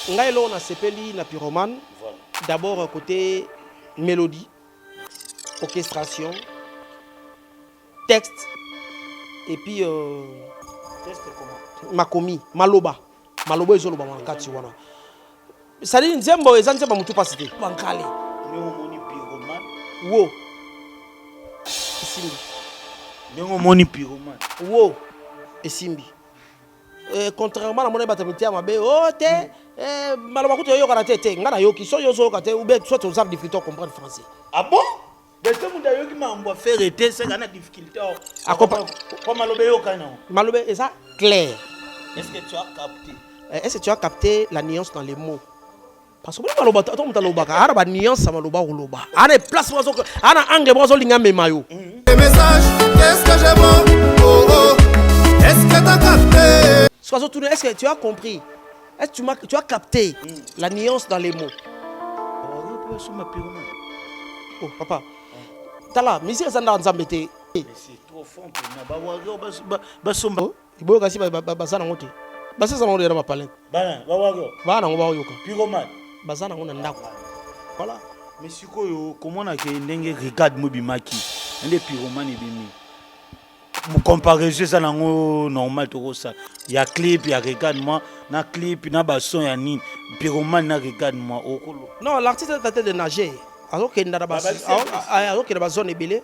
Ngaïlo, on a sepeli la pyromane. Voilà. D'abord, côté mélodie, orchestration, texte, et puis texte comment? Makomi, Maloba. Maloba est zolo bamakati wana. Ça dit nzembo ezanze ba mutu pasité. Bankale. Néomoni pyromane. Wo. Isimbi. Néomoni pyromane. Wo. Isimbi. Contrairement à mon batamité à ma bé, oh té, Maloba kote yo karate té, ngana yo ki so yo zo kate ou bien soit aux arts difficultés comprendre français. Ah bon? Mais tout le monde a eu qui m'a envoyé faire été, c'est une difficulté. Quoi Maloba yo kana? Maloba est ça clair. Est-ce que tu as capté? Est-ce que tu as capté la nuance dans les mots? Parce que Maloba, tout le monde a la nuance à Maloba ou Loba. Il y a des places où il y a un angle où il y a des maillots. Les messages, qu'est-ce que j'ai bon? Oh oh, est-ce que tu as capté? Est-ce que tu as compris? Est-ce que tu as capté la nuance dans les mots? Oh papa, Tala, mais c'est ça dans Zambété. C'est trop fort pour moi. Il faut que tu fasses ça. Basi ça on est dans ma palette. Bana, bawago. Bana on va yoka. Pyromane. Bazana on ndako. Voilà. Mais sikoyo comment on a que ndenge regarde mobimaki. Ndé pyromane bimi. Vous comparez ça nango normal to ça. Il y a clip, il y a regarde moi, na clip, na basson ya nini. Pyromane na regarde moi okolo. Non, l'artiste est en train de nager. Alors qu'il n'a pas zone ébélée.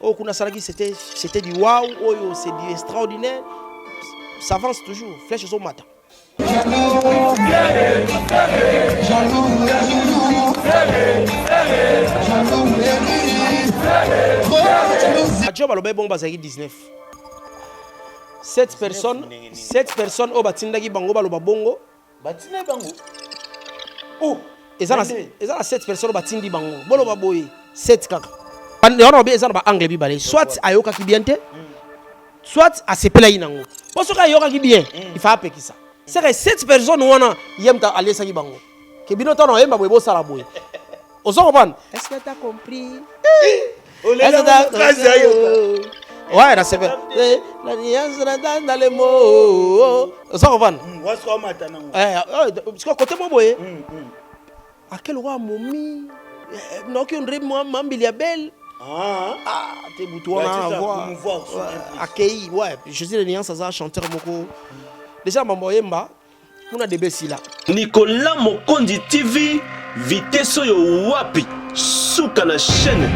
Oh kuna salaki c'était du waouh, oh c'est du extraordinaire. Ça avance toujours, flèche au matin. Job alobé bon bazaki 19. 7 personnes au batindaki bango baloba bongo. Batina bango. Oh, et ça 7 personnes au batindi bango. Boloba boye 7 kaka. On a bien ça ba anglais bi balé. Soit ayoka ki bienté. Soit à se plaindre nango. Parce que yoka ki bien, il faut appeler ça. C'est que 7 personnes wana yemta aller sa ki bango. Que bino tono yemba boye bo sala boye. Ozo comprendre? Est-ce que tu as compris? Ouais, là c'est vrai. La nuance dans les mots. Ozo comprendre? What's come at nango? Parce que côté mo boye. À quel roi momi? Non qui on rêve moi mambili ya belle. T'es boutouan à voir. Accueilli, ouais. Je suis le nuance à ça, chanteur moko. Déjà, maman Yemba, on a des bessis là. Nicolas Mokondi TV, vitesse yo wapi, souka la chaîne.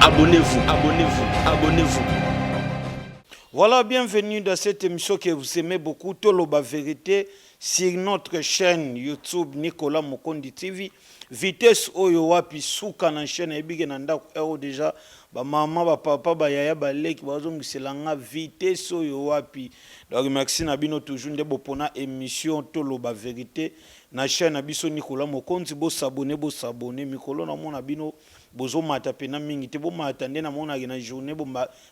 Abonnez-vous, abonnez-vous, abonnez-vous. Voilà, bienvenue dans cette émission que vous aimez beaucoup, Toloba Vérité, sur notre chaîne YouTube Nicolas Mokondi TV. Vitesse oyo wapi souka na chaîne ebige na ndako ero déjà ba maman ba papa ba yaya ba leki bazongiselanga vitesse oyo wapi. Donc merci na bino toujours nde bopona émission Toloba Vérité na chaîne na biso Nicolas Mokondi bo s'abonner mikolo na mona bino bozo mata pena mingi te bo mata nde na mona na journée bo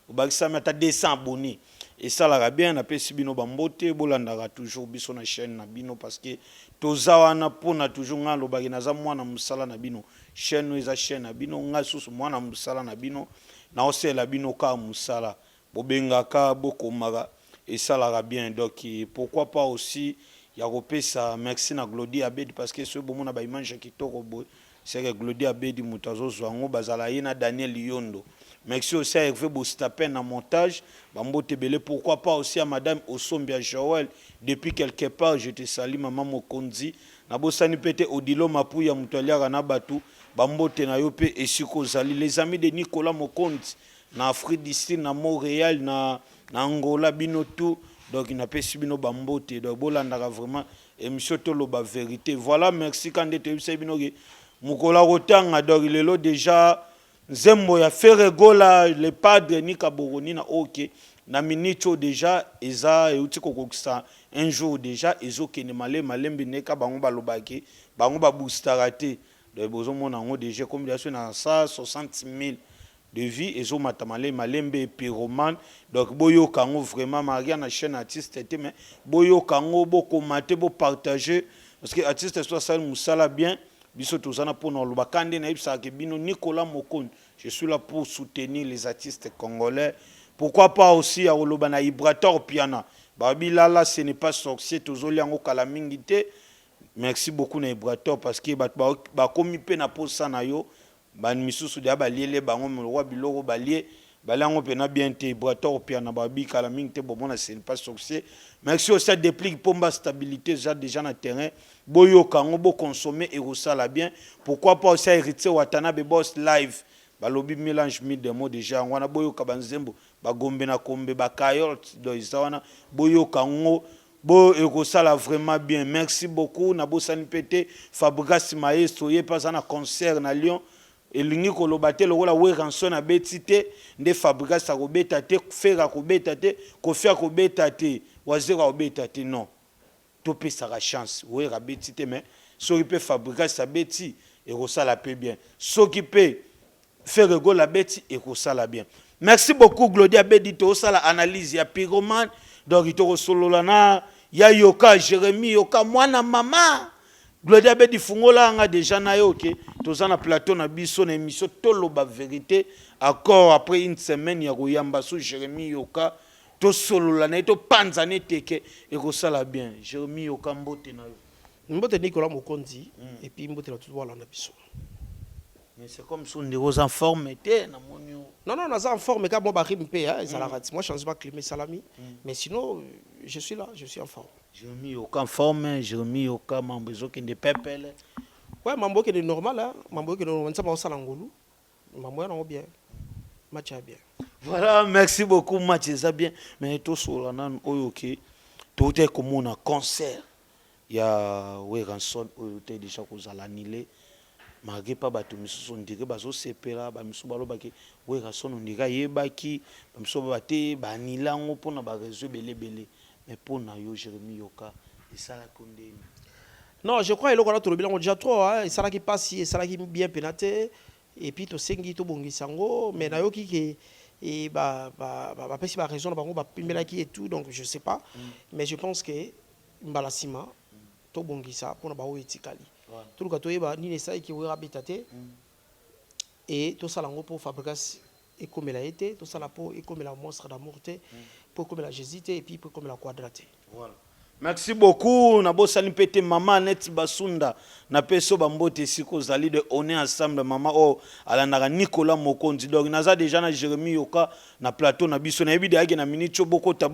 bakisa mata 200 abonnés. Et ça la bien na pesi bino bambote bolandaka toujours biso na chaîne na bino parce que tozawana pona toujours ngalo bagina za mwana musala na bino chaîne eza chaîne na bino ngasusu mwana musala na bino na osela bino ka musala bobengaka bokomaka et ça la bien donc pourquoi pas aussi ya kopesa merci na Glody Abedi parce que ce bomona ba image kitoko boy c'est que Glody Abedi mutazo zwango bazala yena Daniel Yondo. Merci aussi à Hervé Bostapen en montage. Bambote Belé, pourquoi pas aussi à Madame Osombia Joël. Depuis quelque part, je te salue, Maman Mokonzi. Nabosani Pete Odilo Mapouya Moutolia Ranabatu. Bambote Nayope et Siko Zali. Les amis de Nicolas Mokonzi. Na Afrique du Sud, na Montréal, na Angola, Bino tout. Donc il n'a pas subi nos bambote. Donc Bolandara vraiment. Émission Toloba Vérité. Voilà, merci quand tu es venu. Binoge. Moukola Rotanga, donc il est là déjà. Zembo ya Ferregola le padre ni kaboroni na OK na minito déjà eza euti kokokisa un jour déjà ezoke ne malembe neka bango balobaki bango ba boostarate de bozo mona ngo déjà comme déjà na 160 000 de vie ezo matamale malembe pyromane donc boyo kango vraiment maria na chaîne artiste était mais boyo kango boko maté bo partager parce que artiste soit ça musala bien. Biso tozana pour nous bakande na ibsa ke bino Nicolas Mokondi. Je suis là pour soutenir les artistes congolais. Pourquoi pas aussi à Olobana Ibrator Piana. Babila là ce n'est pas sorcier tozoli yango kala mingité merci beaucoup na Ibrator parce que ba komi pe na posa na yo ba misusu dia ba liele bango roi biloko ba lie balango pe na bien te Ibrator pe na ba bi kala mingi te bomona c'est pas succès. Merci aussi à déplique pomba stabilité déjà na terrain boyo kango bo consommer et resala bien. Pourquoi pas aussi hériter Watanabe Boss live balobi mélange mi de mots déjà wana boyo kabanzembo ba gombe na kombe ba kayot do isawana boyo kango bo ekosala vraiment bien. Merci beaucoup na bosani pété Fabrice Maestro ye pas na concert na Lyon elingi kolobate lokola we ranson na betite nde Fabrice akobeta te fera kobeta te kofia kobeta te wazera kobeta te non topesa la chance we ra betite mais soki pe Fabrice abeti ekosala pe bien soki pe faire go la beti ekosala bien. Merci beaucoup Glodia Bedito osala analyse ya Pyroman donc itoko solola na ya yoka Jérémy yoka mwana mama Glodia Bedi fungola nga déjà na yo OK tozana plateau na biso na émission toloba vérité encore après une semaine ya koyamba so Jérémy yoka to solola na to panzane teke ekosala bien. Jérémy yoka mbote na yo mbote Nicolas Mokonzi et puis mbote na tout voilà na biso. Mais c'est comme si on est en forme non on est en forme quand moi barri me paye ça la rate moi je pense pas Clément Salami mais sinon je suis là je suis en forme. Je mis aucun forme je mis aucun membre qui ne pepele ouais mambo qui est normal hein mambo qui est normal ça va ça l'angolo mambo non bien match bien. Voilà merci beaucoup match ça bien mais tout sur la nan OK tout est comme on a concert il y a ouais ranson était déjà qu'on a l'annulé malgré pas bato misusu ndike bazo sepela ba misu balobaki we rasono ndika yebaki ba misu bate ba nilango pona ba réseau belebele mais pona yo Jérémy yoka et ça la condamne. Non je crois il a tout le bilan déjà trop hein ça là qui passe et ça là qui bien pénaté et puis to sengi to bongisango mais na yo ki et ba pesi ba raison ba ba pimela qui et tout donc je sais pas mais je pense que mbalasima to bongisa pona ba o etikali tout le gâteau est ni les sailles qui aura bêtaté et tout ça l'ango pour Fabrice et comme elle a été tout ça la peau et comme la monstre d'amour pour comme la jésité et puis pour comme la quadraté. Voilà. Merci beaucoup na bosani pété maman net basunda na peso bambote siko zali de on est ensemble maman oh alanaka Nicolas Mokonzi donc naza déjà na Jérémy yoka na plateau na biso na yebi de na minute bokota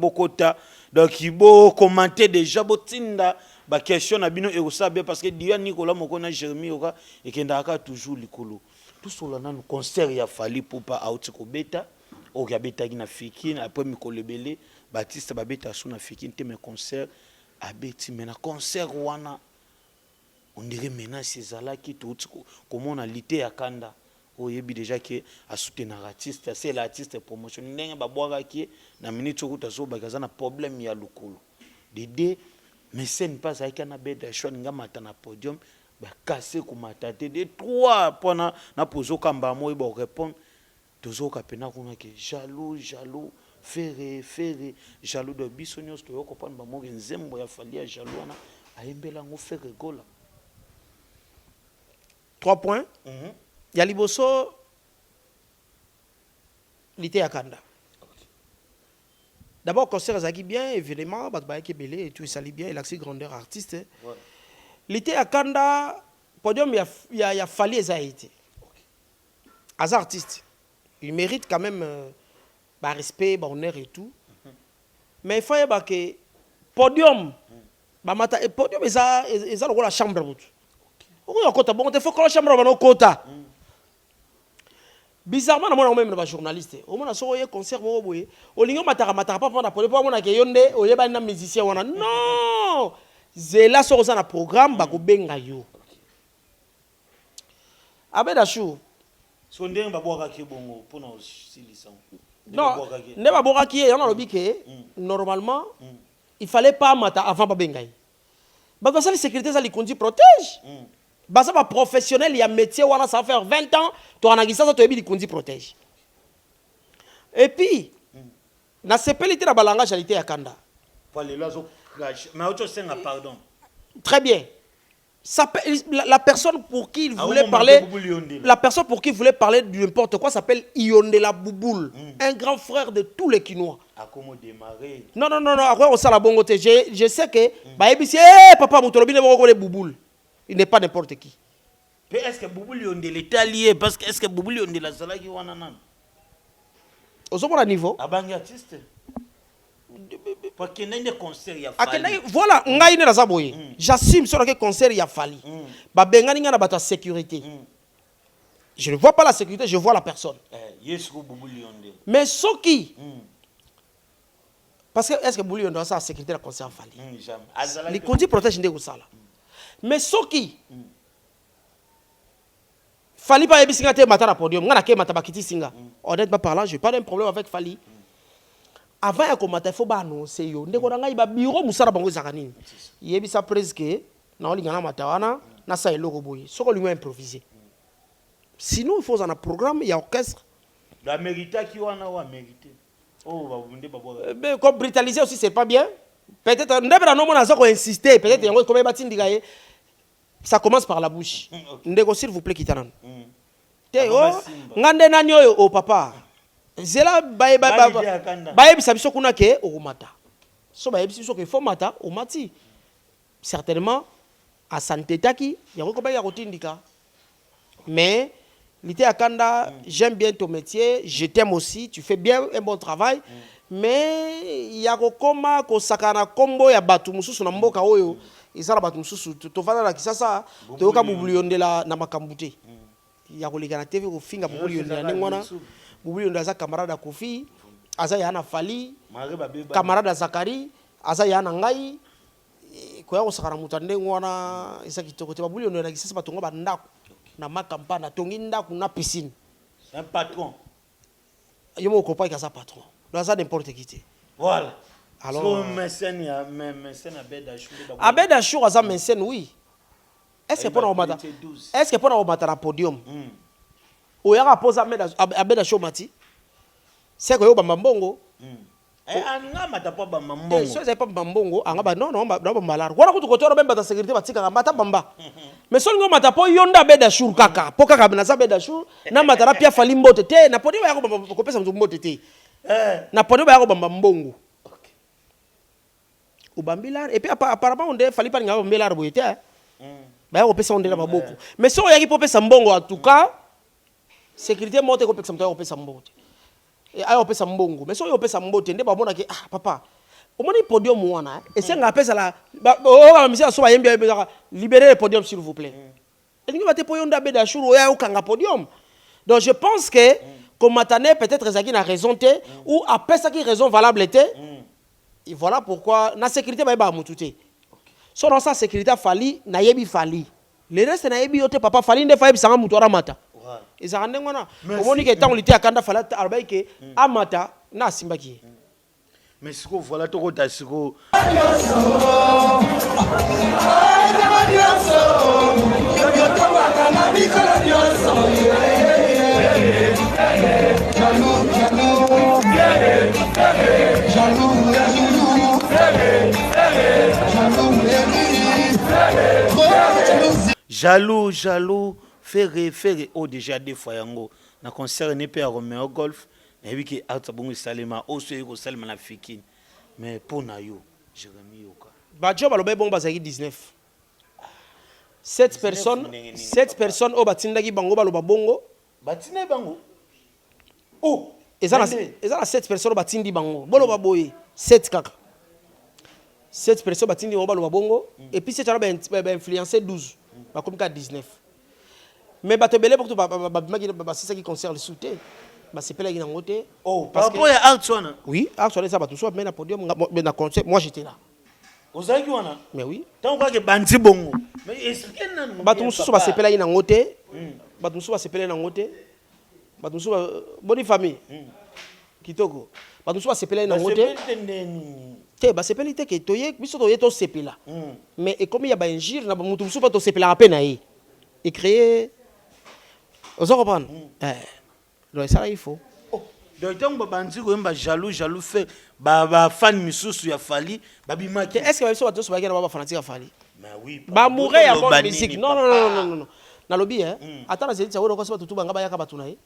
donc ibo commenter déjà botinda ba question na bino erosa bien parce que dia Nicolas Mokonzi na Jérémy yoka et kendaka toujours likolo tout cela na concert ya fali popa out ko beta o ya beta na fiki après mikolebele Baptiste babeta sou na fiki te me concert abeti mena concert wana on dirait maintenant ces ala qui tout comment on a lité ya kanda o yebi déjà que a soutenir artiste c'est l'artiste promotion ndenge ba boaka ki na minute okuta zo bakaza na problème ya lukulu dede mais scène pas avec na beda choix nga mata na podium ba casser ko mata de trois pona na pozo kamba mo ba répondre tozo ka pena kuna ke jaloux ferré jaloux de bisonios to yoko pan ba mo nzembo ya falia jaloux na ayembela ngo ferré gola 3 points ya liboso lité ya kanda. D'abord concert zaki bien évidemment bat ba belé et tout ça li bien il a accès grandeur artiste ouais. Lité ya kanda podium ya fali ça a été as artiste il mérite quand même bah respect bah honneur et tout mais il faut y que podium bah mata podium ça la chambre bout on a kota bon il faut que la chambre va no kota bizarrement na même ba journaliste au moins so ye concert mo boye o lingo mataka pas prendre podium pour mona ke yonde o yeba na musicien wana non zela so ça na programme ba ko benga yo abeda chou so ndenge ba boaka ke bongo pour na silisa. Non, ne va boire qui est on a lobby que normalement il fallait pas mater avant ba bengai. Ba ça les sécurité ça les conduit protège. Ba ça ba professionnel il y a métier wana ça faire 20 ans to anagisa ça to ebi les conduit protège. Et puis na sepelité na balanga qualité ya kanda. Fallait là mais autre senga pardon. Très bien. La personne pour qui il voulait parler, la personne pour qui il voulait parler de n'importe quoi s'appelle Yondela Bouboul, un grand frère de tous les Kinois. Non, après on sait la bonne côté. Je sais que, papa, Bouboul, il n'est pas n'importe qui. Est-ce que Bouboul Yondela est allié? Parce que est-ce que Bouboul Yondela Zalaki Wananan? Au second niveau. Abangi artiste. Parce qu'il y a des concerts, il y a voilà, j'assume sur le concert, il y a fallu. La sécurité. Je ne vois pas la sécurité, je vois la personne. Mais ce qui. Parce que est-ce que Bouli on la sécurité la concert fallu? Les conduits protègent des ça. Mais ce qui. Fali pas ebisinga mata na podium, ngana ke mata bakiti singa. Honnêtement parlant, j'ai pas de problème avec Fali. Avant ya komata faut ba annoncer yo ndeko nanga iba bureau musala bango zakanini yebisa presque na olinga na matawana na sa eloko boye soko lingo improviser sinon il faut un programme ya orchestre la mérita qui wana wa mériter oh ba bunde ba mais comme brutaliser aussi c'est pas bien peut-être ndebera no mona zako insister peut-être yango comme batindika ye ça commence par la bouche ndeko s'il vous plaît kitana te oh ngande nani oyo oh papa zela baye biso kuna ke okomata so baye biso ke faut mata omati certainement à santé taki yango ko ba ya kotindika mais l'ité akanda j'aime bien ton métier je t'aime aussi tu fais bien un bon travail mais ya kokoma ko sakana kombo ya batu mususu na mboka oyo isala batu mususu to fana la kisasa to ka bubuliyondela na makambute ya kolika na TV ko finga bubuliyondela nengwana Boubou Ndaza camarade Kofi, Aza Yana Fali, camarade Zakari, Aza Yana Ngai, Koya Osakara Mutande Wana, Isaki Tokote, Boubou Ndaza Kisasa Batonga Bandaku, na Makampana, Tonginda, na piscine. Un patron. Yo mo comprends que ça patron. Dans n'importe qui. Voilà. Alors, mécène Abed Achour, Aza mécène, oui. Est-ce que pour on va na podium? Oyaka posa Abed Achour mati. C'est que yo bamba mbongo. Anga mata pa bamba mbongo. So c'est pas bamba mbongo, anga ba non ba malard. Wana kutu kotoro même ba sécurité batika mata bamba. Mais so ngo mata po yonda Abed Achour kaka. Po kaka na Abed Achour na mata na pia fali mbote te na podi ba yako bamba ko pesa mbote te. Na podi ba yako bamba mbongo. OK. Ubambilar et puis apparemment on de fali pa ngaba mbelar boyete. Ba yako pesa on de la maboko. Mais so yaki po pesa mbongo en tout cas sécurité monte ko pesa mtoyo pesa mbote. Et ayo pesa mbongo mais so yo pesa mbote nde babona ke papa omoni podium wana et c'est nga pesa la monsieur so ba yembi libérer le podium s'il vous plaît. Et ni ba te poyonda Abed Achour oya okanga podium. Donc je pense que comme Matane peut-être Zaki na raison té ou a pesa qui raison valable té. Et voilà pourquoi la sécurité ba mututé. So dans sa sécurité fali na yebi fali. Le reste na yebi yote papa fali nde fa yebi sanga mutu mata. Ezaka ndengwana omoni ke tango lité akanda fala arbaï ke amata na simbaki. Mais siko voilà to ko tasiko jaloux faire au déjà des fois yango na concert ne pe Romeo Golf na wiki ata bongo salema o so yiko salema na fikini mais pour na yo Jérémy Yoka ba job alobe bongo bazaki 19 7 personnes au batindaki bango baloba bongo batine bango oh ezana 7 personnes batindi bango boloba boye 7 kaka 7 personnes batindi bango baloba bongo et puis c'est ça ba influencer 12 ba comme 19 mais batebele pour tout c'est qui concerne le soutien bah c'est pas là qui n'en côté oh parce que Artswana oui Artswana ça va tout soit mais na podium mais na concert moi j'étais là ozaki wana mais oui tant que bandi bongo mais expliquer nan batumusu ba sepela ina ngote batumusu ba sepela ina ngote batumusu bonne famille kitoko batumusu ba sepela ina ngote te ba sepela te ke toye biso toye to sepela mais et comme il y a ba injure na batumusu ba to sepela à peine aí et créer vous comprenez donc ça il faut donc tant que bandi ko mba jaloux fait ba fan misusu ya fali babimaki est-ce que ba biso ba to so ba kena ba fanatique ya fali Mais oui. Bamourer ya bonne musique. Non non non non non. Na lobby hein. Attends na zeli tsawo ko se batutu banga bayaka batuna ye.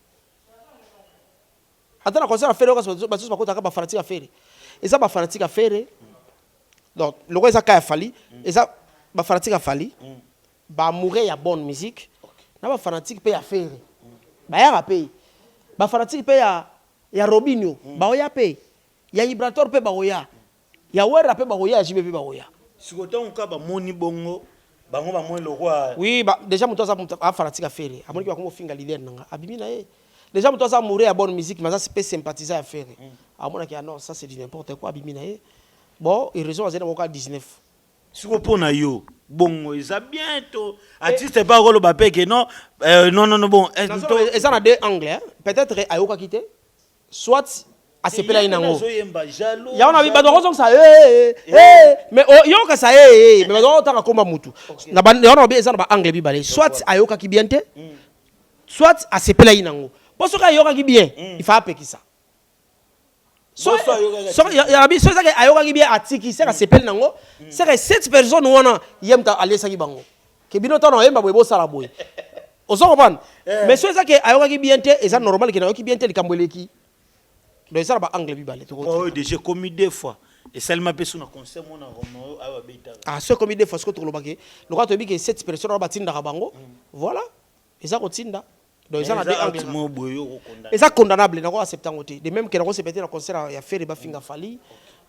Attends na concert affaire ko se batutu bakota ka ba fanatique affaire. Eza ba fanatique affaire. Donc le roi eza ka fali, eza ba fanatique afali. Bamourer ya bonne musique. Na ba fanatique pe affaire. Ba ya pe. Ba fanatique pe ya Robinho, ba oya pe. Ya Ibrator pe ba oya. Ya Wera pe ba oya, JB pe ba oya. Si côté on ka ba moni bongo, bango ba mo le roi. Oui, bah déjà muto ça a fanatique affaire. Amoni ba ko finga leader nanga. Abimi na ye. Déjà muto ça mourir à bonne musique, mais ça c'est pas sympathiser affaire. Amona ki non, ça c'est du n'importe quoi abimi na ye. Bon, il raison azena ko 19. Si ko pona yo, bongo ça bientôt. Artiste pas rolo ba peke non. Non non non bon. Et ça na deux angles. Peut-être ayoka quitter. Soit à se pela inango. Ya on a vu ba donc ça mais yoka ça mais ba ta komba mutu. Na ba on bien ça na ba angle bi balé. Soit ayoka ki bien te. Soit à se pela inango. Parce que ayoka ki bien, il faut appeler ça. Soit ya bi soit ça ayoka ki bien atiki c'est à se pela nango. C'est que cette personne wana yemta aller ça ki bango. Ke bino ta no yemba bo sala boy. Oso comprendre. Mais soit ça que ayoka ki bien te et ça normal que na ki bien te likambweleki. Donc ça va anglais bi balé. Oh déjà commis deux fois. Et seulement personne na concert mon Romo awa beta. Ah ce commis deux fois ce que tu lobake. Le cas to bi que cette personne ba tinda bango. Voilà. Et ça continda. Donc ça na des anglais. Et ça condamnable na ko accepter ngoté. De même que na ko se péter na concert ya faire ba finga fali.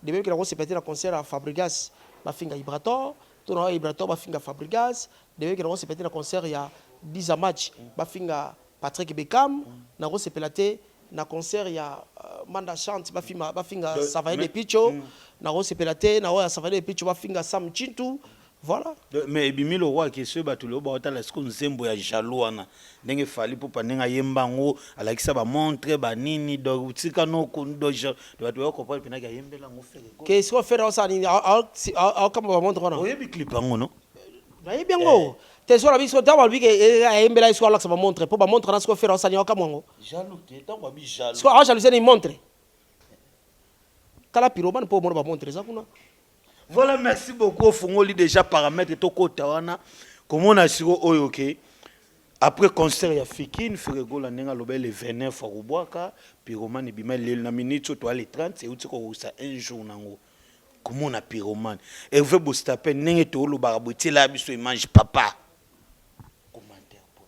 De même que na ko se péter na concert à Fabregas ba finga Ibrator. To na Ibrator ba finga Fabregas. De même que na ko se péter na concert ya 10 match ba finga Patrick Beckham. Na ko se pelater na concert ya Manda Chante ba finga Savaye de Picho na Rose Pelate na Roya Savaye de Picho ba finga Sam Chintu voilà. Mais bimi le roi qui se batu le ba otala ce qu'on zembo ya jalouana ndenge fali pour panenga yembango alakisa ba montre ba nini do tika no kundo jo batu ba comprendre pina ga yembela ngo fere ko que ce qu'on fait ça ni a comme ba montre na oyebi clip ngo no na yebi ngo te so la biso ta ba bi ke yembela iso alakisa ba montre pour ba montre na ce qu'on fait ça ni ka mongo jaloux te tant ba bi jaloux ce qu'on a jaloux ni montre kala pyromane pour mo ba montre ça kuna. Voilà, merci beaucoup. Fongoli déjà paramètres to kota wana. Comment on a siro oyoke. Après concert ya Fikine, Ferego la nenga lobel le 29 Faruboaka, pyromane bima le na minute to les 30 et uti ko ça un jour nango. Comment on a pyromane. Et veut bostaper nenge to lo barabuti la biso image papa. Commentaire pour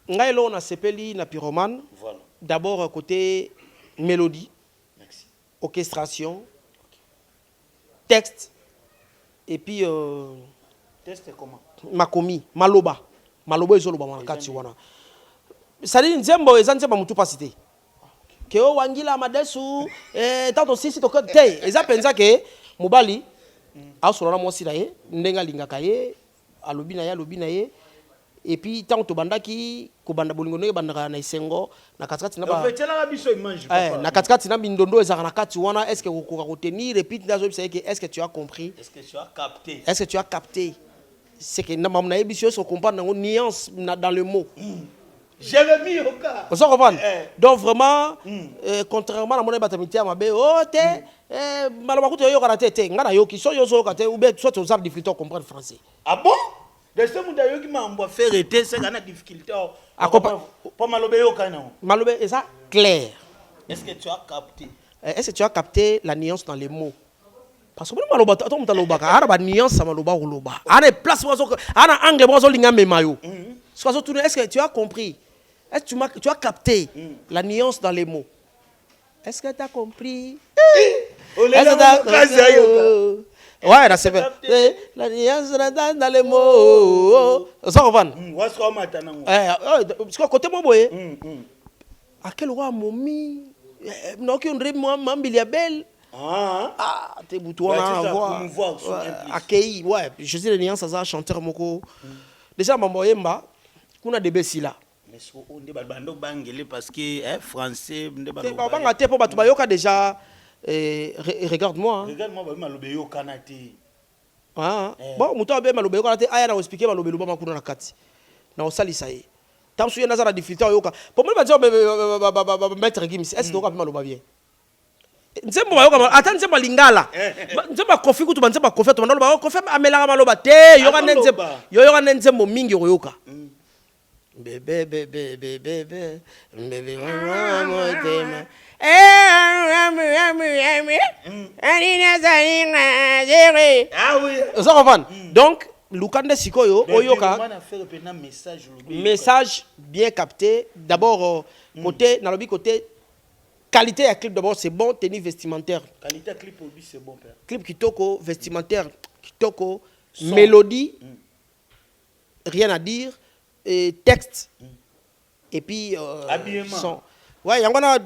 nous. Ngai lo na sepeli na pyromane. Voilà. D'abord côté mélodie. Merci. Orchestration. Texte et puis Texte comment makomi maloba ezoloba makati wana sali nzembo ezanzemba mutu pasité ke o wangila madesu tato sisi to te eza penza ke mobali asolana mwasi na ye ndenga lingaka ye alobi na ye et puis tant to bandaki ko banda bolingo ndenge bandaka na isengo na katikati na ba na katikati na bindondo ezaka na kati wana est-ce que ko retenir et puis ndazo bisa que est-ce que tu as compris est-ce que tu as capté c'est que na mamna ebisio so comprendre na nuance dans le mot Jérémie Oka on s'en comprend donc vraiment contrairement à mon batamité à mabe oh te maloba kuto yo kana te ngana yo ki so yo so kate ou bien soit aux arts difficulté comprendre français ah bon. De ce monde qui m'a fait arrêter, c'est une difficulté. Pour Malobé, Malobé, est ça clair? Est-ce que tu as capté? Est-ce que tu as capté la nuance dans les mots? Parce que Maloba, tu as la nuance à Maloba ou Loba. À des places, à un angle, est-ce que tu as compris? Est-ce que tu as capté la nuance dans les mots? Est-ce que tu as compris? Ouais, là c'est vrai. La nuance dans les mots. Ça va. Parce que côté moi boy. À quel roi momi? Non qui on rêve moi mambilia belle. Ah, t'es boutouan à voir. Accueilli, ouais. Je sais les nuances ça chanteur moko. Déjà mambo yemba, kuna debesi là. Mais on débat bando bangele parce que français débat. Banga te po batu bayoka déjà. Regarde-moi. Regarde-moi, malobé yo kanati. Ah, bon, muto abe malobé yo kanati aya na expliquer malobé luba makuna na kati. Na osali saye. Tam suye na za la difficulté yoka. Pour moi ba dire maître Gims, est-ce que tu as malobé bien? nzembo bayoka ata nzembo lingala nzembo kofi kutu nzembo kofi to ndolo kofi amelanga maloba te yoka nzembo mingi oyoka bebe bebe bebe bebe mama donc Lukande Sikoyo oyoka message bien capté d'abord côté nalobi côté qualité à clip d'abord c'est bon tenue vestimentaire qualité clip aussi c'est bon père clip kitoko vestimentaire kitoko mélodie rien à dire et texte et puis habillement son ouais il y a un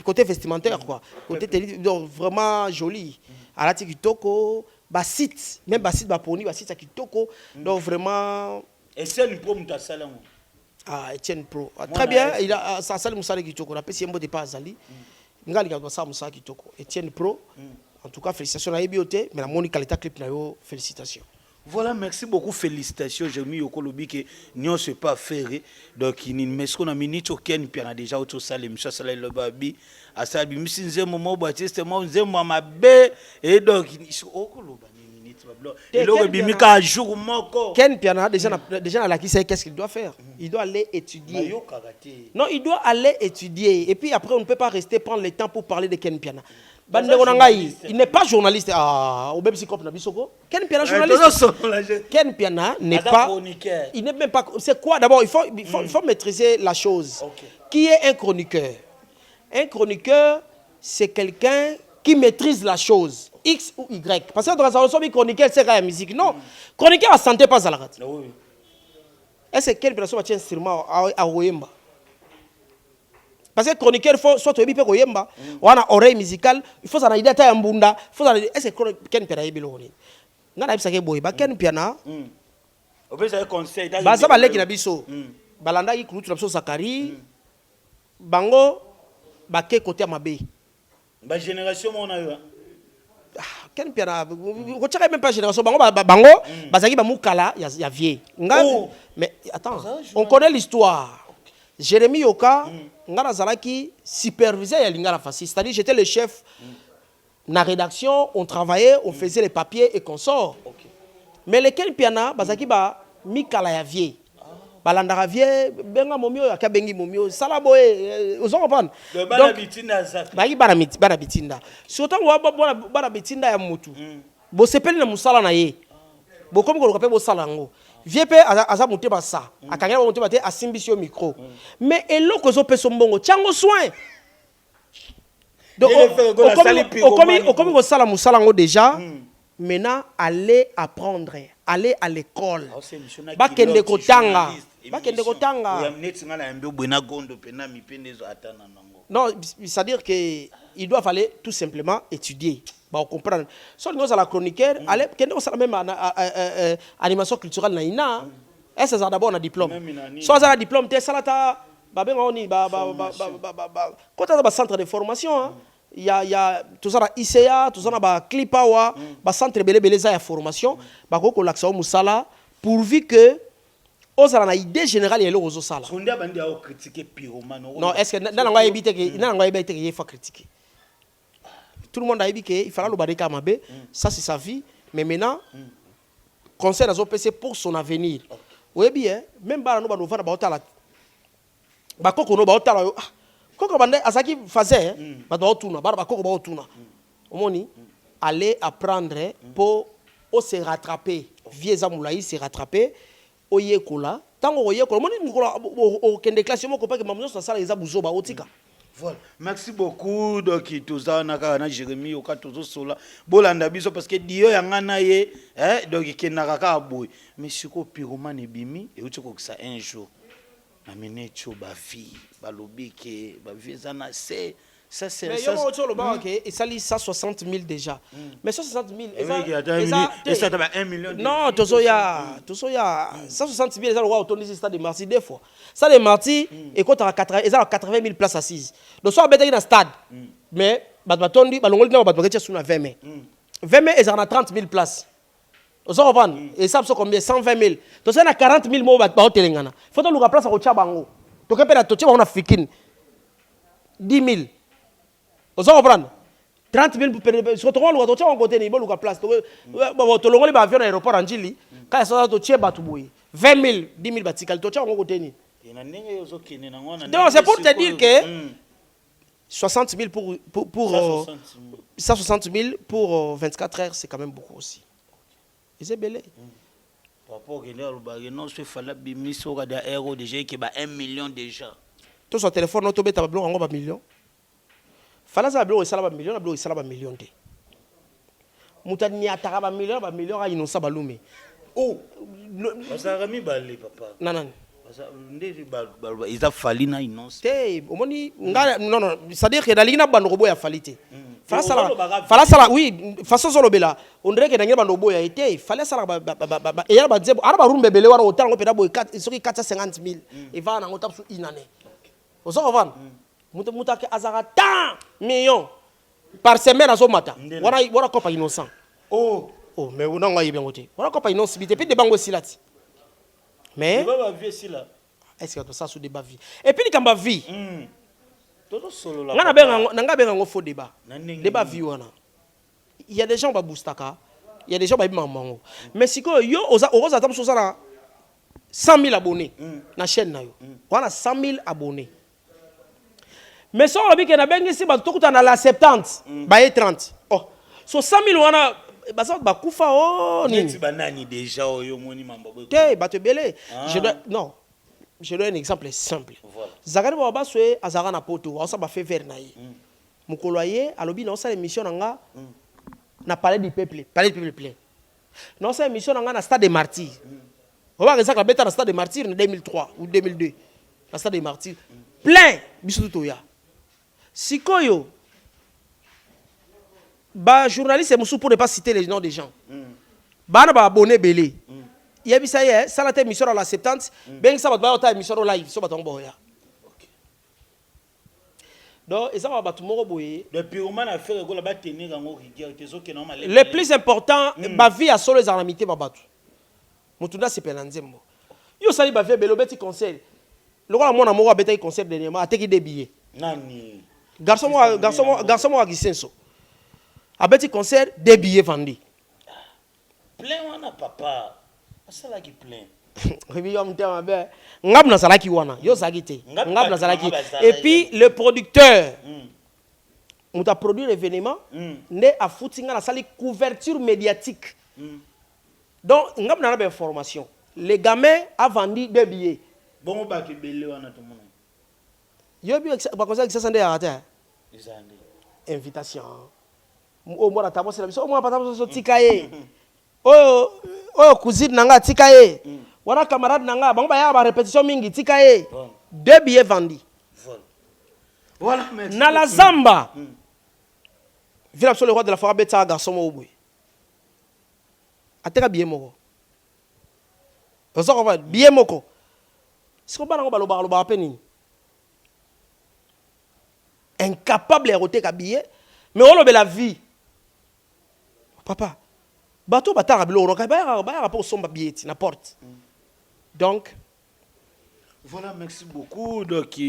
côté vestimentaire quoi côté tenue donc vraiment joli alati kitoko basit même basit baponi basit kitoko donc vraiment Etienne Pro mutasalango Etienne Pro très bien il a ça sali musala kitoko la pesi mbo de pas azali ngali ka ça musala kitoko Etienne Pro en tout cas félicitations à Ebioté mais la moni qualité clip na yo félicitations. Voilà, merci beaucoup, félicitations. J'ai mis au colobi que nous ne pas faire. Donc, mais ce qu'on a mis, nous avons déjà autre salle, M. Saleh le Babi, à Sabi, M. Nzemo Baptiste, Nzemo Mabé, et donc, il sont au colobi. Ken Piana, déjà à la qui sait qu'est-ce qu'il doit faire. Il doit aller étudier. Non, il doit aller étudier. Et puis après, on ne peut pas rester prendre le temps pour parler de Ken Piana. Il n'est pas journaliste. Ah, au même si comme Nabisoko. Ken Piana journaliste. Ken Piana n'est pas. Il n'est même pas. C'est quoi d'abord il faut maîtriser la chose. Qui est un chroniqueur? Un chroniqueur, c'est quelqu'un qui maîtrise la chose. X ou Y. Parce que dans la chanson, chroniqueur, c'est la musique. Non. Chroniqueur à santé pas à la radio. Est-ce que quelle personne tient instrument à Oyemba? Parce que chroniqueur, il faut soit tu es Oyemba, ou une oreille musicale, il faut ça idée à Mbunda, il faut ça. Est-ce que Ken Piana est biloni? N'a pas ça que boy, Ken Piana. On peut ça conseil. Baza balé qui nabiso. Balanda qui cloutu nabiso Sakari. Bango, baké côté Mabé. Ba génération mon a eu. Ken Piana, vous ne même pas génération. Bango, bazaki ba mukala, ya vieux. Mais attends, on connaît l'histoire. Jérémy Yoka, ngana zalaki superviseur ya lingala facile. C'est-à-dire j'étais le chef na rédaction, on travaillait, on faisait les papiers et consorts. Mais le Ken Piana, bazaki ba mikala ya vieux. Balandara vieux, benga momio ya ka bengi momio. Sala boye, vous comprenez? Donc bana bitinda. Surtout wa bana bitinda ya mutu. Bo sepeli na musala na ye. Bo comme ko kapé bo sala ngo. Vieux pe aza monter ba ça. Akangela monter ba te asimbisio micro. Mais eloko zo pe sombongo, tiango soin. Donc comme ko sala musala ngo déjà. Maintenant aller apprendre, aller à l'école. Bakende kotanga. Bakende kotanga. Non, c'est-à-dire que il doit falloir tout simplement étudier. Bah, on comprend. Si on a la chroniqueur, allez, quand on a même animation culturelle na ina, est-ce que ça d'abord un diplôme? Si on a un diplôme, t'es salata, bah ben on y quand on a un centre de formation, il y a tout ça dans ICA, tout ça dans Clipawa, bah centre belé ça y a formation, bah qu'on l'accès au musala, pourvu que on a une idée générale et l'eau sala. Non, est-ce que dans la éviter que il faut critiquer? Tout le monde a dit qu'il fallait le barricade Mabé, ça c'est sa vie, mais maintenant, conseil aux OPC pour son avenir. Oui, bien, même si nous avons fait la bakoko no baotala yo koko bande asaki faisait ba do tuna ba bakoko ba tuna omoni aller apprendre pour se rattraper vieux amulaï se rattraper oyekola tango oyekola omoni mukola o kende classe moko pa ke mamuzo sa sala eza buzo ba otika. Voilà. Merci beaucoup donc toza na Jérémy oka tozo sola bolanda biso parce que dio yanga na ye donc kenaka ka boy mais siko pyromane bimi et uti ko ça un jour amener cho ba vie ba lobike ba viezana c'est ça c'est mais yo autre le ba que et ça lit 160 000 déjà mais 160 000 et ça t'as 1 million non tozo ya 160 000 ça le roi autorisé stade de Marty deux fois ça de Marty et quand à 80 000 places assises donc soit bête dans stade mais batondi balongoli na batoketi sous na 20 mai 20 mai et ça a 30 000 places. Vous comprenez? Et ça, c'est combien? 120 000. Donc, ça, il y a 40 000 mots au Telengana. Il faut que nous place au Tchabango. Donc, on a 10 000. Vous comprenez? 30 000 pour permettre. Surtout on doit en côté ni bon le place. Bon to longoli ba avion aéroport en Jili. Quand ça to tie batu boy. 20 000, 10 000 batikal to tia en côté ni. Donc c'est pour te dire que 60 000 pour 160 000 pour 24 heures, c'est quand même beaucoup aussi. Et c'est belé. Papa, non, ce fallait bimni sur des héros déjà qui ba 1 million déjà. Tout son téléphone, non, tu mets ta blon en bas million. Fallait ça blon et ça ba million, la blon et ça ba million té. Moutani a taraba million a innocent balume. Oh, ça a remis balé papa. Non non. Ils a fallu na innocent. Té, au moni non non, c'est-à-dire que la ligne na bando robo ya falité. Fallait ça oui, façon solo bela. On dirait que na bando robo ya été, fallait ça et ya ba dzebo, ara ba rumbe belé wara autant ko peda boy 4, sur 450 000. Et va na ngotap su inane. Vous en avez Mouta ke azara tant millions par semaine à ce matin. Voilà quoi pas innocent. Oh, mais on a bien voté. Voilà quoi pas innocent. Puis des banques aussi là. Mais est-ce que ça sous débat vie? Et puis quand vie. Toto solo là. Nanga ben faux débat. Débat vie wana. Il y a des gens ba boostaka, il y a des gens ba mamango. Mais si ko yo oza attendre sur ça 100 000 abonnés na chaîne na yo. Voilà 100 000 abonnés. Mais si on a dit que na bengi si ba tokuta na la 70 ba 30. Oh. So 100 000 wana ba ça ba kufa oh ni. Tu banani déjà yo moni mamba boy. Té ba te belé. Je donne un exemple simple. Voilà. Zakari baba soe azara na poto, ça ba fait vers na ye. Mukoloye alobi na ça émission nanga na palais du peuple plein. Non ça émission nanga na stade des martyrs. On va que ça beta na stade des martyrs en 2003 ou 2002. Na stade des martyrs plein biso toya. Sikoyo ba journaliste musu pour ne pas citer les noms des gens. Ba na ba abonné belé. Il y a ça la émission à la 70 ben ça va ta émission live so ba tombo ya. Donc et ça va ba tout moko boye. Le pyromane a fait gola ba tenir en rigueur tezo que normal. Le plus important ba vie à solo les alamité ba batu. Mutunda c'est penanzembo. Yo sali ba vie belobeti conseil. Le roi mona moko abeta conseil dernièrement a teki des billets. Nani. Garçon moi gisenso. Abeti concert des billets vendus. Plein wana papa. Asala qui plein. Ngab na salaki wana. Yo sagite. Ngab na salaki. Et puis le producteur on a produit l'événement né a foutinga na sali couverture médiatique. Donc ngab na information. Les gamins a vendu des billets. Bon ba ki belé wana tout monde. Yo bi ba ko ça sande arata. Invitation. O mo na tabo c'est la biso o mo pa tabo so tikaye. Oh cousine nanga tikaye. Wana camarade nanga bango ba ya ba répétition mingi tikaye. 2 billets vendus. Voilà merci. Na la Zamba. Vila le roi de la forêt beta garçon mo boy. Ateka billet moko. Ozo va billet moko. Si on va dans le bar incapable de roter un billet, mais on a la vie. Papa, bateau bâtard à blanc, on a rapport au son billet, n'importe. Donc, voilà, merci beaucoup. Donc,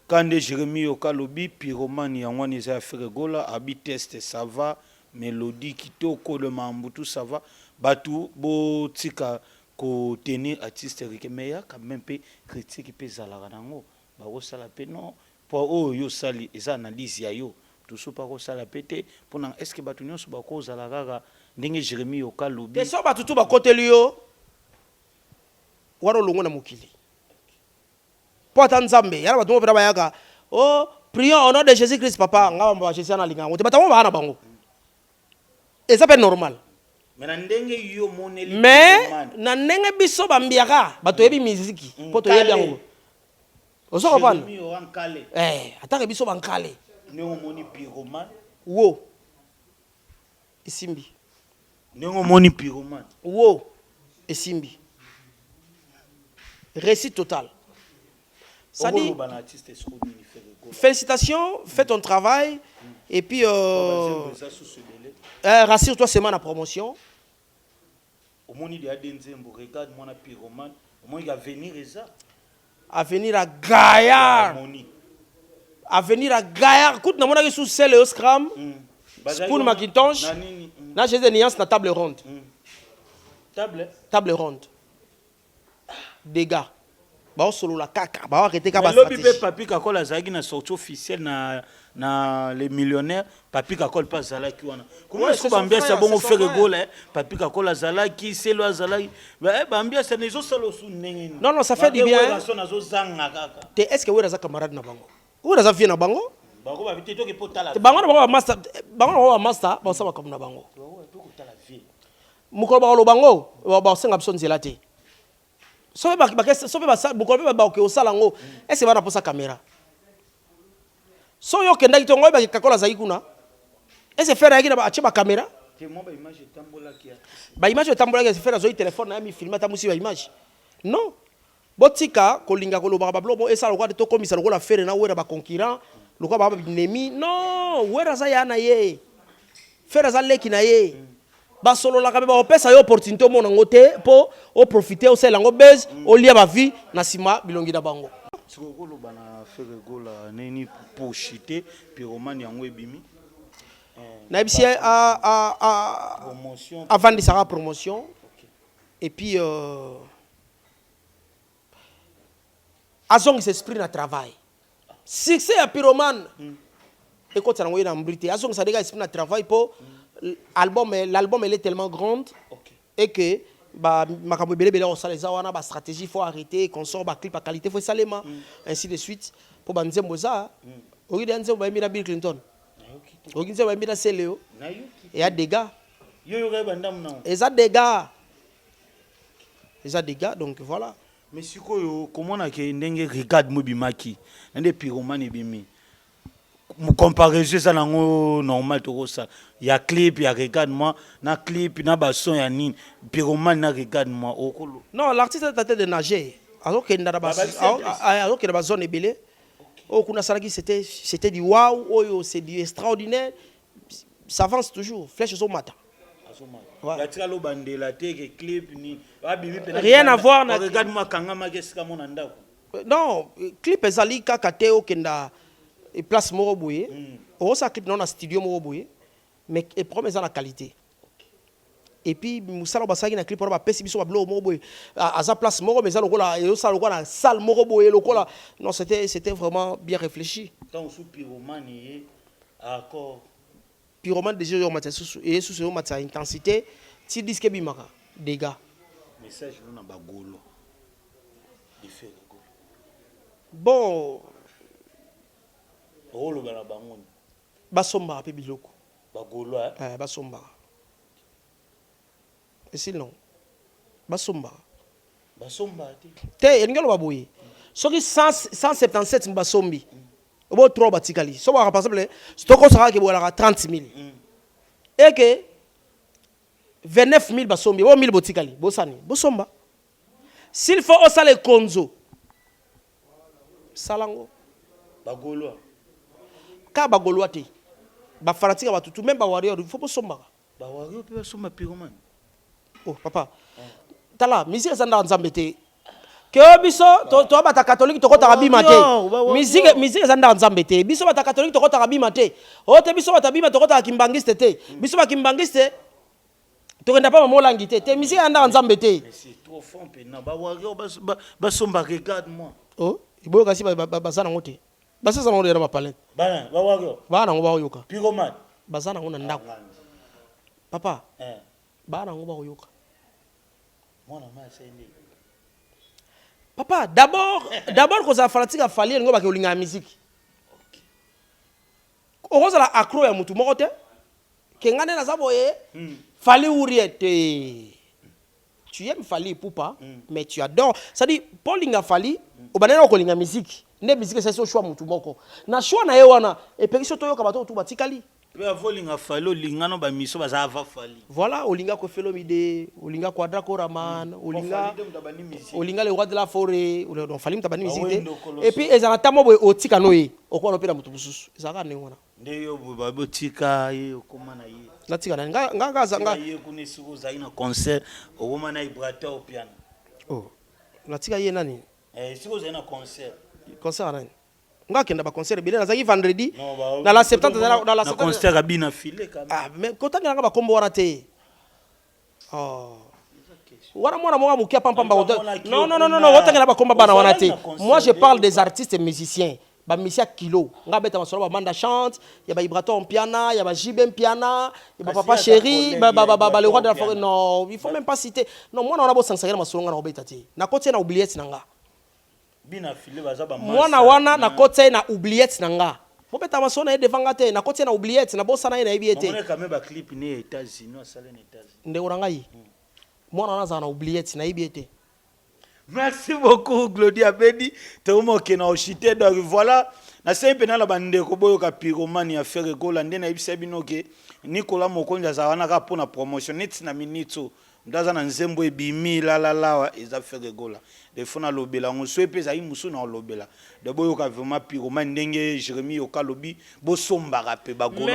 quand Jérémy Okalobi, pyromane, on a fait gola, habit test, ça va, mélodie, qui toko le mambo, tout ça va. Batou, bo tika. Ko tenir artiste mais ya quand même peu critique pe zalaka nango ba ko sala pe non pour oh yo sali eza analyse ya yo tout so pa ko sala pété pour na est-ce que batu nyonso ba ko zalaka ndenge Jérémy Okalobi so batu tout ba côté liyo waro longo na mokili po tanzambe yala batu mo pera bayaka oh prions au nom de Jésus-Christ papa ngamba Jésus na linga ngote batamu bana bango et ça peut normal. Mais na ndenge biso bambiaka bato yebi miziki po to yebi yango ozo kopana ataka biso bankale ndenge moni pyromane wo isimbi ndenge moni pyromane wo isimbi réussite totale. Ça dit félicitations, fais ton travail et puis rassure-toi seulement la promotion. Au monde il y a des nzembo regarde moi na pyromane au moins il y a venir ça avenir à Gaillard avenir à Gaillard écoute na mona ke sous celle au scram Spoon Macintosh. Na j'ai nuance na table ronde. Table ronde. Dégâts. Bah solo la caca. Bah arrêter ka ba stratégie. Lobby Papi Kakol azaki na sortie officielle na les millionnaires. Papi Kakol pas zalaki wana. Comment est-ce que ambiance bon faire goal Papi Kakol azalaki selo azalaki. Bah ambiance ne zo solo su nengeni. Non, ça fait du bien. Est-ce que vous êtes camarade na bango? Vous êtes vieux na bango? Bango ba bité to ke potala. Bango na master, bango na master, ba sama comme na bango. Mukolo ba lo bango, ba senga bison zelate. So ba sa mukolo ba ke osala ngo. Est-ce que ba na posa caméra? So yo kenda kitongo ba Kakola zaki kuna. Est-ce que faire yaki na ba ache ba caméra? Ke mo ba image tambola kia. Ba image tambola kia se faire zo téléphone na mi filmer ta musi ba image. Non. Botika kolinga koloba ba blo esa lokwa to komisa lokola faire na wera ba concurrent. Lokwa ba ennemi. Non, wera za ya na ye. Faire za leki na ye. Ba solo la ka ba opesa yo opportunité mo na ngote po o profiter o sela ngo base o lia ba vie na sima bilongi na bango. Sikokolo bana faire gola neni pour chiter pyromane yango ebimi. Na bisi a promotion avant de sa promotion. Et puis azong s'esprit na travail. Succès à pyromane. Et quand ça n'a pas été azong ça dégage esprit na travail pour l'album il est tellement grand et que bah makambo belé on ça les awana ba stratégie faut arrêter qu'on sort ba clip à qualité faut salema ainsi de suite pour ba nzembo za au lieu de nzembo ba Bill Clinton au lieu de nzembo ba Célio et a des gars yo ga bandam na et ça des gars donc voilà. Mais sikoyo comment na ke ndenge regarde mobimaki ndé pyromane bimi comparaison ça nango normal to ça ya clip ya regarde moi na clip na ba son ya nini pyromane na regarde moi okolo non l'artiste a tenté de nager alors que dans la zone ebelé oh kuna salaki c'était du waouh oh c'est du extraordinaire ça avance toujours flèche au matin. Ouais. Rien à voir na regarde-moi kangama keska mona ndako. Non, clip ezali kaka te okenda et place moko boye. O sa clip non na studio moko boye. Mais et problème ça la qualité. Et puis musala basaki na clip ba pesi biso ba blo moko boye. À sa place moko mais ça lokola et ça lokola salle moko boye lokola. Non, c'était vraiment bien réfléchi. Tant sous pyromane accord pyromane déjà yo matcha et sous yo matcha intensité ti disque bimaka dégâts message na bagolo différent bon rolo bana bango basomba pe biloko bagolo basomba et sinon basomba te ngelo baboye soki 177 basombi Obo 3 batikali. So par exemple, stoko sera ke bolaka 30 000. Et que 29 000 basombi, bo 1000 botikali, bosani, bosomba. S'il faut osale konzo. Salango. Bagolo. Ka bagolo te. Ba fanatika ba tutu même ba warrior, il faut bosomba. Ba warrior pe basomba pyromane. Oh papa. Tala, musique zanda nzambe te. Que biso to bata catholique to kota bima te musique zanda nzambe te biso bata catholique to kota bima te o te biso bata bima to kota kimbangiste te biso ba kimbangiste to kenda pa molangi te musique zanda nzambe te c'est trop fond pe na ba warrior ba somba regarde moi oh iboyo kasi bazana ngote basasa ngo na ba palais bana ba warrior bana ngo ba yoka pyromane bazana ngo na ndako papa bana ngo ba yoka mwana ma sende. Papa, d'abord quand ça fanatique a fallu ngo ba ke olinga musique. O za la accro ya mutu moko te. Ke ngane na zaboye. Fali uriete. Tu aimes Fali Poupa, mais tu adores. Ça dit Paul Linga Fali, o banana ko linga musique. Ne musique c'est so choix mutu moko. Na choix na ye wana e pekiso to yo ka bato tu batikali. Pe avolinga Fali lingano ba miso baza ava Fali. Voilà, olinga ko Felomide, olinga Quadra Koraman, olinga le roi de la forêt, on Fali mtabani musique. Et puis ezana tamo boy otika noye, okwa pela mutu bususu. Ezaka ne wana. Ndeyo ba botika ye okomana ye. Latika na nga zanga ye kunesiku za ina concert okomana ibrata au piano. Oh. Latika ye nani? Siku za ina concert. Concert nani? nga kenda ba concert belé nazaki vendredi dans la 70 dans la 70 concert à bina filé quand même. ah mais kota nga ba kombo wana te oh wana mwana mwa mukia pampamba non wota nga ba komba bana wana te moi je parle des artistes et musiciens ba misia kilo nga beta masolo ba manda chante ya ba vibrato en piano ya ba JB piano ya ba papa chéri ba le roi de la forêt non il faut même pas citer non moi on a beau s'enseigner masolo nga na obeta te na kote na oubliette nanga bina filé baza ba mwana wana na kote na oubliette nanga bobeta masolo na devanga te na kote na oubliette na bosa na ye na yebiete on a quand même ba clip ni États-Unis sala ni États-Unis ndeko ngai mwana wana za na oubliette na yebiete. Merci beaucoup, Claudia Bedi. Théomo qui n'a chité donc voilà. Na c'est pena la bande ko boyo ka pyromane ya faire gola ndena ibisa bino ke Nicolas Mokonja za wana ka pona promotion net na minito ndaza na nzembo ebimi la eza faire gola. De fona lobela ngo swepe za imusu na lobela. De boyo ka vraiment pyromane ndenge Jérémy Okalobi bo somba rapé ba gola.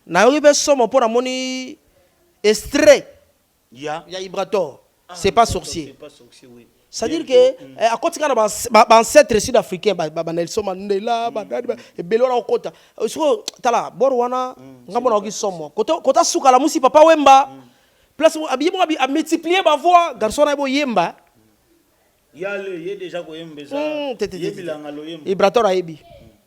Na yoki be somo pona moni extrait ya Ibrator. C'est pas sorcier. C'est pas sorcier, oui. C'est-à-dire que à côté quand on ancêtre sud-africain Nelson Mandela et Belora Okota. Sur tala borwana ngamona oki somo. Kota suka la musi papa wemba. Place abiyemo a multiplier ma voix garçon na bo yemba. Yale ye déjà ko yembeza. Yebilanga lo yemba. Ibrator ayebi.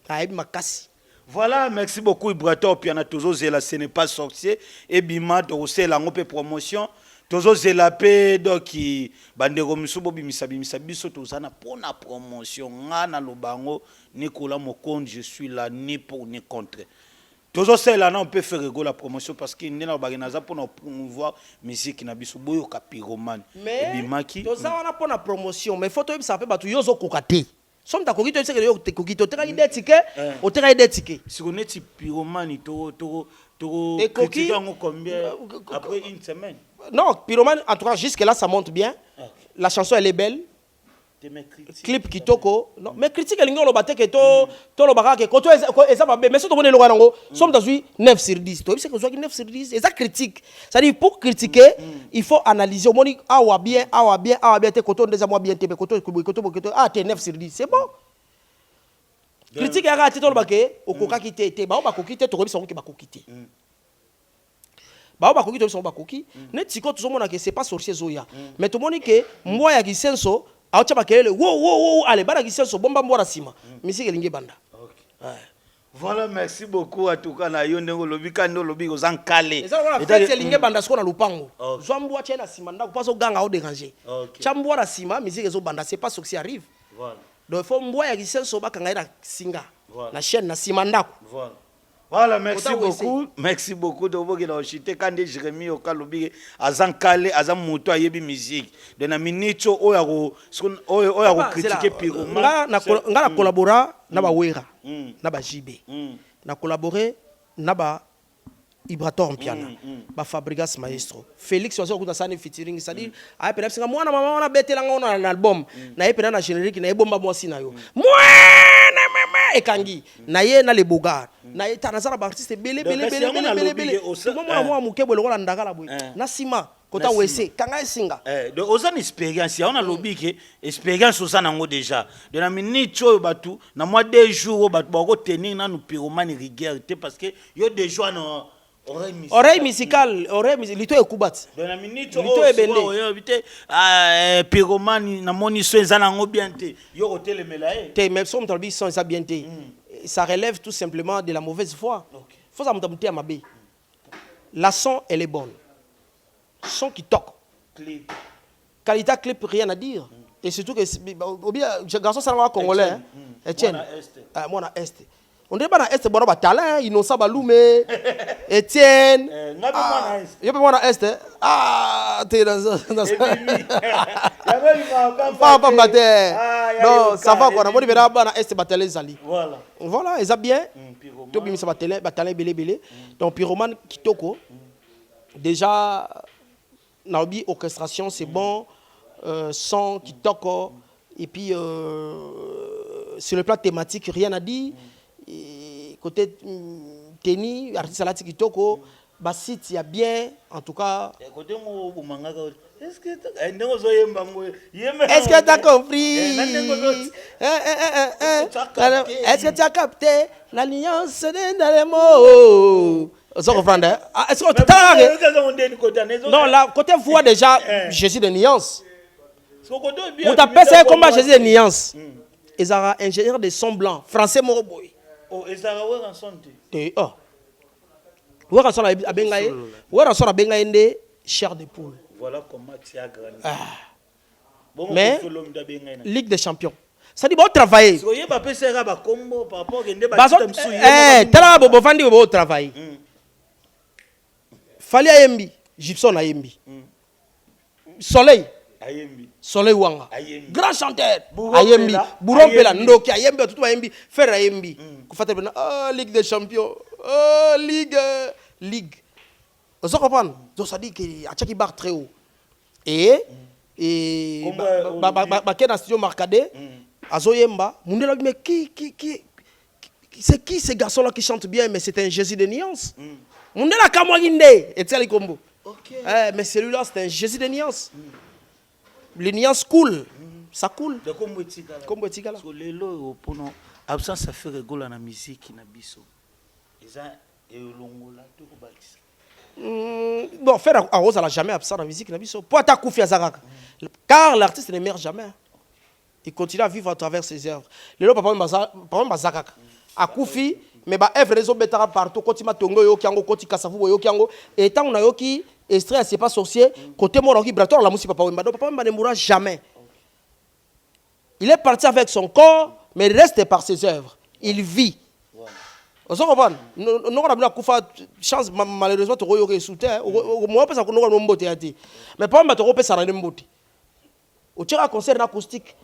Ayebi makasi. Voilà, merci beaucoup Ibrator piana tozo zela ce n'est pas sorcier et bima to sela ngope promotion. Tozo zelape doki bandeko misubo bimisabi biso tozana pona promotion ngana lobango Nicolas Mokonde je suis là ni pour ni contre. Tozo sela na on peut faire rigoler la promotion parce que ndena baginaza pona promouvoir musique na biso boyo ka pyromane bimaki toza wana pona promotion mais faut to yebisa pe batu yozo kokate. Somme ta kokito yebisa ke yo kokito teka ide ticket o teka ide ticket. Si on est pyromane to critiquer en combien après une semaine. Non, pyromane, en tout cas, jusque-là, ça monte bien. Okay. La chanson, elle est belle. Clip qui toko. Non, mais critique, elle est là, que to lo baka, que koto, et ça va bien. Mais si tu connais le rango, somme dans 9 sur 10. Tu sais que tu 9 sur 10. Et ça critique. C'est-à-dire, pour critiquer, il faut analyser. Au moins, ah bien, t'es koto, déjà moi bien, t'es koto, ah, t'es 9 sur 10. C'est bon. Critique, il y a un titre, au coca qui t'es, bah, on va coquiter, tu remis son qui va coquiter. Ba koki to so ba koki ne tiko to so mona ke c'est pas sorcier zoya mais to moni ke mboya ya kisenso a cha bakelele wo ale bara kisenso bomba mbora sima misike lingi banda. Voilà, merci beaucoup à tout cas na yo ndeko lobi kando lobi ko zankale et ça lingi banda sko na lupango zo mbwa cha na sima ndako paso ganga au déranger cha mbwa na sima misike zo banda c'est pas sorcier arrive voilà donc faut mbwa ya kisenso ba kanga ira singa na chaîne na sima ndako voilà. Voilà, merci beaucoup. Merci beaucoup de vous qui avez chité quand Jérémy Okalobi azankale azamuto ayebi musique. De na minute oya critiquer pyromane. Na collabora na ba wera na ba JB. Na collaborer na ba Ibrator en piano. Ba Fabrigas Maestro. Félix wazo kuta sana featuring c'est-à-dire a pe na mwana mama wana betela ngona na album. Na ye pe na générique na ye bomba mwasi na yo. Ekangi na ye na le bogar na ye tanazara ba artiste belé tout moment moi mukebo le kola ndakala boy na sima kota wese kanga esinga donc ozana expérience on a lobby que expérience ozana ngo déjà de na minute oyo batu na mois 2 jours batu ba ko tenir na nous pyromane rigueur parce que yo des jours no oreille musicale lito ekubati de na minute lito ebende bité pyromane na moni so ezana ngo bien te yo kotelemela te même son talbi son ça bien te ça relève tout simplement de la mauvaise foi. Faut ça monter à ma baie. La son elle est bonne. Son qui toque. Clip. Qualité clip rien à dire. Et surtout que au bien garçon ça va congolais. Etienne. Moi na est. On dirait pas na est bon ba talent innocent balume. Etienne. Yo pe moi na est. Ah, t'es dans Papa matin. Non, ça va quoi. On dirait pas na est batale zali. Voilà, ils a bien. Tout bien ça batale belé. Donc pyromane kitoko. Déjà naobi orchestration c'est bon, son kitoko et puis sur le plan thématique rien à dire. Côté Teni artiste salati kitoko, bah site il y a bien en tout cas. Côté mo manga Est-ce que tu as compris? Est-ce que tu as capté l'alliance dans les mots? Vous comprenez? Est-ce que tu as... Non, là, côté voix déjà, Jésus de nuance. On t'appelle ça combat Jésus de nuance. Ils sont ingénieurs de son blanc, français Moroboy. Oh, ils sont en santé. Oh. Où est-ce qu'on a bengaïndé chair de poule? Voilà comment tu as grandi. Mais Ligue des Champions. Ça dit bon travailler. Si vous pas passer à combo par rapport à travail. Fali Ayembi, Gibson Ayembi. Soleil. Soleil Wanga. Grand chanteur. Ayembi. Bourompela. Ndoki Ayembi. Tout Ayembi. Faire Ayembi. Ligue des Champions. Ligue. Vous comprenez? Donc ça dit qu'il y a qui barre très haut. Et dans studio Marcadet, Azoyemba, mais c'est qui ce garçon là qui chante bien, mais c'est un Jésus de nuance. Mundela Kamwaginde et Tsali Kombo. Mais celui-là c'est un Jésus de nuance. Les nuances cool. Ça coule. Comme Etikala. Parce que les lois pour nous absence ça fait rigoler la musique na biso. Eza elongola to ko bakisa. Bon, faire à Rose, elle n'a jamais absent dans la musique. Car l'artiste ne meurt jamais. Il continue à vivre à travers ses œuvres. Le papa Mazakak. A Koufi, mais bah œuvre réseau betara partout. Quand il m'a tongo yo kiango, quand il kasavu yo kiango. Et tant on a yo qui extrait, c'est pas sorcier. Côté mort qui bratoire la musique papa Wemba. Donc papa Wemba ne mourra jamais. Il est parti avec son corps, mais il reste par ses œuvres. Il vit. Vous comprenez? Nous avons une chance, malheureusement, de regarder sous terre. Moi, je pense que nous avons une beauté. Mais pas mal de repères, ça n'a pas de beauté. Au tir à concert acoustique.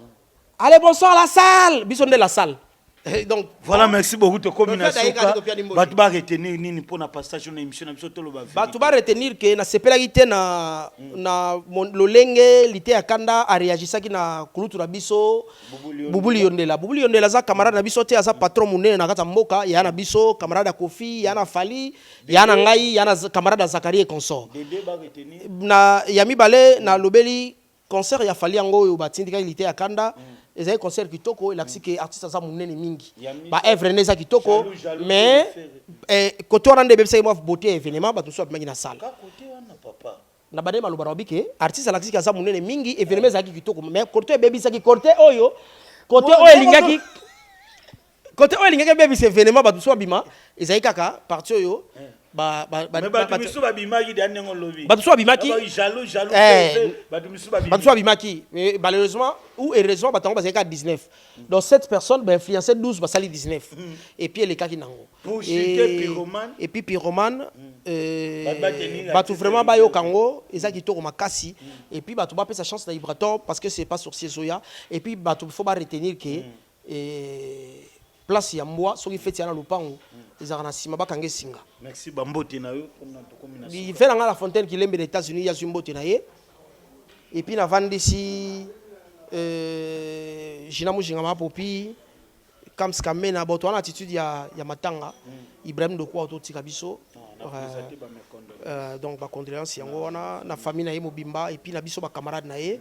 Allez, bonsoir à la salle. Bisous de la salle. Donc, voilà, merci beaucoup de combination. Tu vas retenir nini pour la passage de l'émission. Tu vas retenir que na sepelagité na lolenge lité akanda a réagi ça qui na kulutu na biso bubuli yondela za camarade na biso te za patron munene na kata mboka ya na biso camarade Kofi ya na Fali ya na ngai ya na camarade Zakarie et consort na yami balé na lobeli concert ya Fali yango yo batindika lité akanda. Et un concert qui toko il a dit que artiste ça munene mingi ba œuvre neza qui toko mais côté on a des bébés moi beauté événement ba tout soit na salle na bade maluba robike artiste la kisika ça munene mingi événement za qui toko mais côté bébé ça qui côté oyo lingaki côté oyo lingaki bébé c'est événement ba tout soit bima ezai kaka parti oyo malheureusement ou heureusement parce qu'il y a 19 donc cette personne influencé 12 bah ça 19 et puis les cas qui n'ont et puis pyromane tout vraiment bah yo kango et ça qui tourne makasi et puis bah tu vas sa chance vibratoire parce que c'est pas sur ces soya et puis bah tu faut pas retenir que place ya moi soki feti ya na lupango ezaka na sima bakange singa. Merci bambote na yo pour notre combinaison. Il fait la fontaine qui lembe les États-Unis ya zumbote na ye et puis na vandi si jinamu jingama popi comme skamena boto na attitude ya matanga Ibrahim Dokwa ototika biso donc ba condoléances yango wana na famille na ye mobimba et puis na biso ba camarade na ye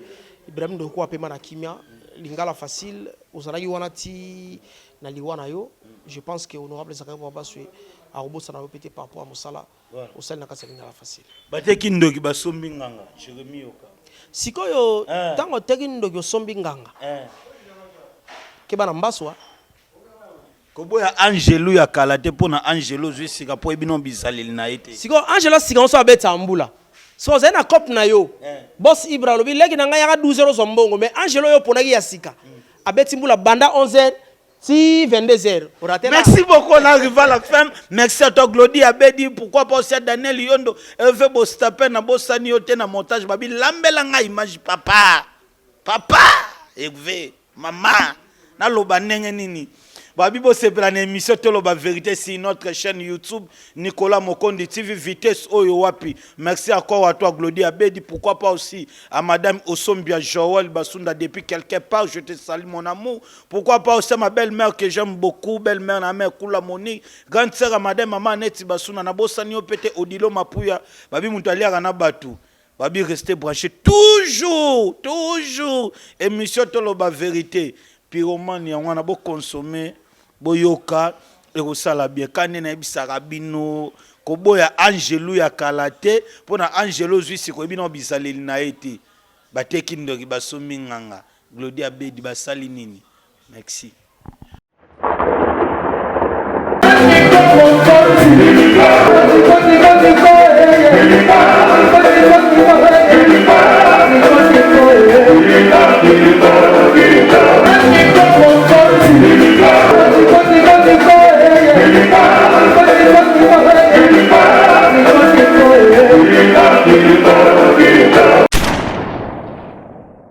Ibrahim Dokwa pema na kimia lingala facile ozalaki wana ti na liwana yo je pense que honorable Zakaria Babaswe a robosa na pété par rapport à Mosala au sel na kasa lingala facile bateki ndoki basombi nganga Jérémy Yoka sikoyo tango teki ndoki osombi nganga ke bana mbaswa koboya Angelo ya kalate pona Angelo zwisika po ebino bizaleli na ete siko Angelo sika on so abeta mbula so zena cop na yo boss Ibra lobi leki na nga ya 12h zombongo mais Angelo yo ponaki ya sika abeti mbula banda 11h si 22h. Merci beaucoup, on arrive à la fin. Merci à toi, Glody Abedi. Pourquoi pas aussi à Daniel Yondo. Elle fait beau taper na beau sanioté na montage. Babi lambelanga image papa. Papa. Élevé. Maman. Na loba nenge nini. Babi bo c'est pour l'émission Toloba Vérité sur notre chaîne YouTube Nicolas Mokondi TV Vitesse Oyo Wapi. Merci encore à toi Glody Abedi. Pourquoi pas aussi à Madame Osombia Joël Basunda depuis quelque part. Je te salue mon amour. Pourquoi pas aussi à ma belle-mère que j'aime beaucoup. Belle-mère na mère Kula Monique. Grande sœur à Madame Maman Neti Basunda. Na bosani opete Odilo Mapuya. Babi Moutalia Rana Batu. babi restez branché toujours émission toloba vérité pyromane yango wana bo consommer boyoka ekosala bien kane na ebisaka bino koboya Angelo ya kalate pona Angelo zwisi ko bino bisaleli na ete bateki ndoki basomi nganga Glodia Bedi basali nini merci. Thank you.